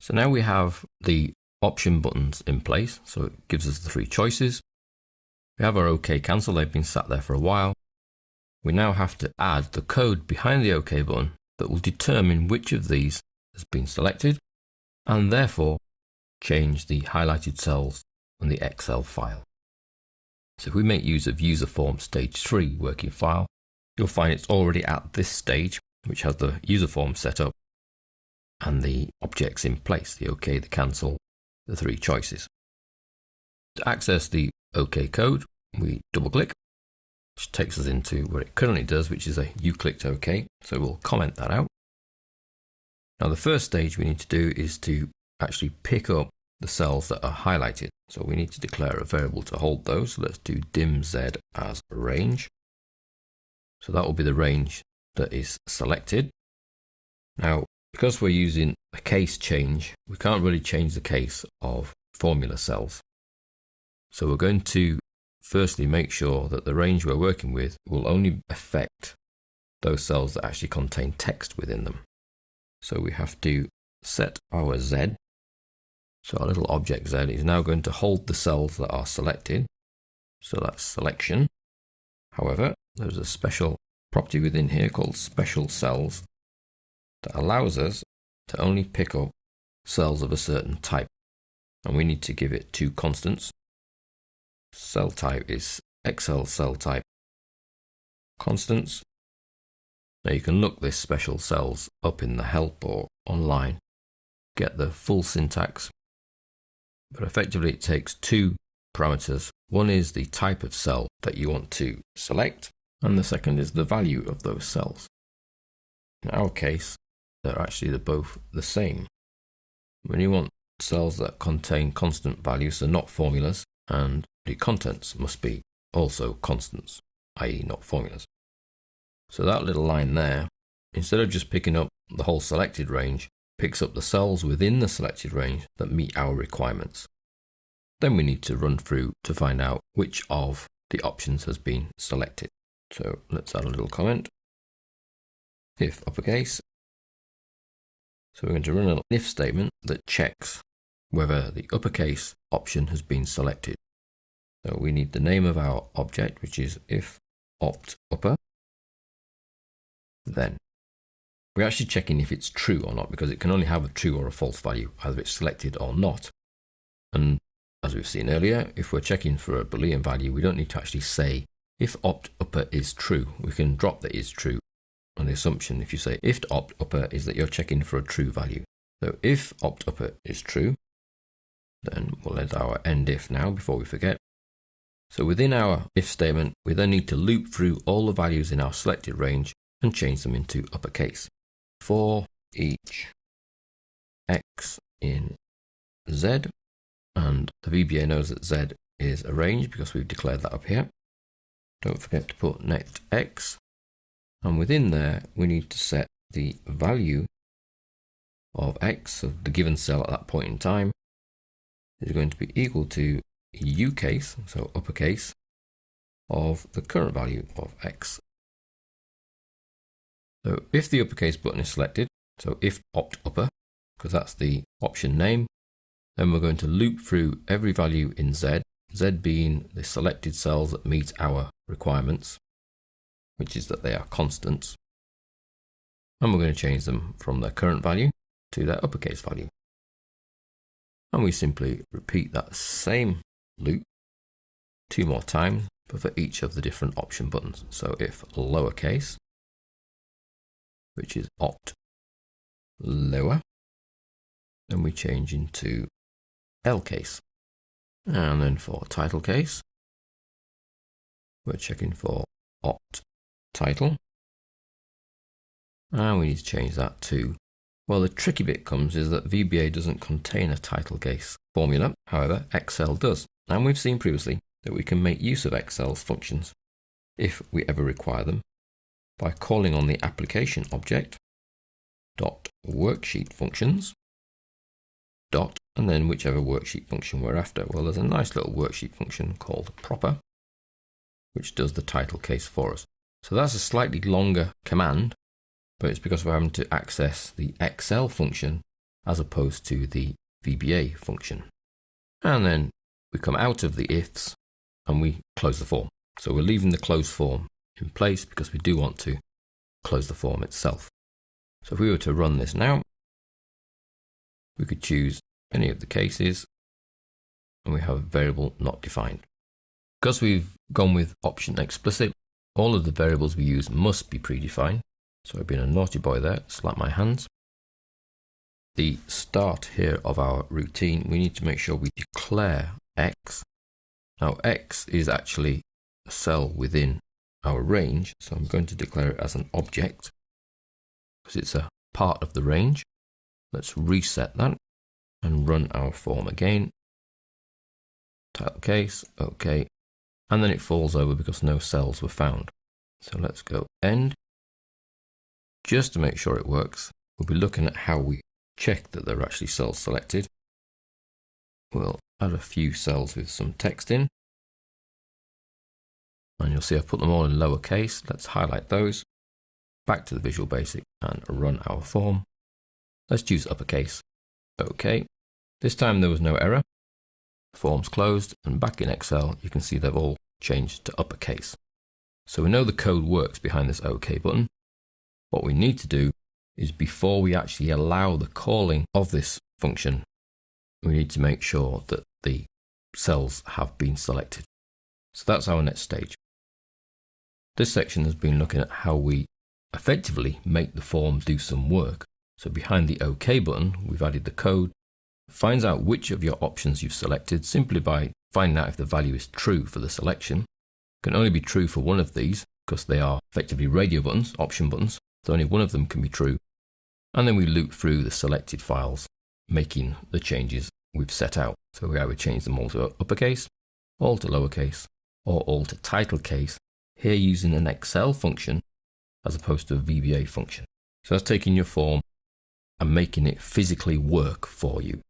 So now we have the option buttons in place, so it gives us the three choices. We have our OK cancel, they've been sat there for a while. We now have to add the code behind the OK button that will determine which of these has been selected and therefore change the highlighted cells on the Excel file. So if we make use of user form stage 3 working file, you'll find it's already at this stage, which has the user form set up and the objects in place, the OK, the cancel, the three choices. To access the OK code, we double click, which takes us into what it currently does, which is you clicked OK, so we'll comment that out. Now the first stage we need to do is to actually pick up the cells that are highlighted. So we need to declare a variable to hold those. So let's do dim z as range. So that will be the range that is selected. Now, because we're using a case change, we can't really change the case of formula cells. So we're going to firstly make sure that the range we're working with will only affect those cells that actually contain text within them. So we have to set our Z. So our little object Z is now going to hold the cells that are selected. So that's selection. However, there's a special property within here called special cells that allows us to only pick up cells of a certain type. And we need to give it two constants. Cell type is Excel cell type constants. Now you can look this special cells up in the help or online, get the full syntax, but effectively it takes two parameters. One is the type of cell that you want to select, and the second is the value of those cells. In our case, they're both the same. When you want cells that contain constant values, so not formulas, and the contents must be also constants, i.e. not formulas. So that little line there, instead of just picking up the whole selected range, picks up the cells within the selected range that meet our requirements. Then we need to run through to find out which of the options has been selected. So let's add a little comment. If uppercase. So we're going to run an if statement that checks whether the uppercase option has been selected. So we need the name of our object, which is if opt upper. Then we're actually checking if it's true or not, because it can only have a true or a false value, either it's selected or not. And as we've seen earlier, if we're checking for a Boolean value, we don't need to actually say if opt upper is true. We can drop the is true on the assumption, if you say if opt upper, is that you're checking for a true value. So if opt upper is true, then we'll add our end if now before we forget. So within our if statement, we then need to loop through all the values in our selected range and change them into uppercase. For each x in z, and the VBA knows that z is a range because we've declared that up here. Don't forget to put net x, and within there we need to set the value of x, so the given cell at that point in time, is going to be equal to u case, so uppercase, of the current value of x. So if the uppercase button is selected, so if opt upper, because that's the option name, then we're going to loop through every value in Z, Z being the selected cells that meet our requirements, which is that they are constants. And we're going to change them from their current value to their uppercase value. And we simply repeat that same loop 2 more times, but for each of the different option buttons. So if lowercase, which is opt lower, then we change into L case. And then for title case, we're checking for opt title. And we need to change that to, well, the tricky bit comes is that VBA doesn't contain a title case formula. However, Excel does. And we've seen previously that we can make use of Excel's functions, if we ever require them, by calling on the application object dot worksheet functions dot, and then whichever worksheet function we're after. Well, there's a nice little worksheet function called proper, which does the title case for us. So that's a slightly longer command, but it's because we're having to access the Excel function as opposed to the VBA function. And then we come out of the ifs and we close the form. So we're leaving the close form in place because we do want to close the form itself. So if we were to run this now, we could choose any of the cases and we have a variable not defined. Because we've gone with option explicit, all of the variables we use must be predefined. So I've been a naughty boy there, slap my hands. The start here of our routine, we need to make sure we declare X. Now X is actually a cell within our range, so I'm going to declare it as an object because it's a part of the range. Let's reset that and run our form again. Title case, OK, and then it falls over because no cells were found. So let's go end. Just to make sure it works, we'll be looking at how we check that there are actually cells selected. We'll add a few cells with some text in. And you'll see I've put them all in lowercase. Let's highlight those. Back to the Visual Basic and run our form. Let's choose uppercase. OK. This time there was no error. Form's closed, and back in Excel you can see they've all changed to uppercase. So we know the code works behind this OK button. What we need to do is, before we actually allow the calling of this function, we need to make sure that the cells have been selected. So that's our next stage. This section has been looking at how we effectively make the form do some work. So behind the OK button, we've added the code. Finds out which of your options you've selected simply by finding out if the value is true for the selection. It can only be true for one of these because they are effectively radio buttons, option buttons, so only one of them can be true. And then we loop through the selected files, making the changes we've set out. So we either change them all to uppercase, all to lowercase, or all to title case, here using an Excel function as opposed to a VBA function. So that's taking your form and making it physically work for you.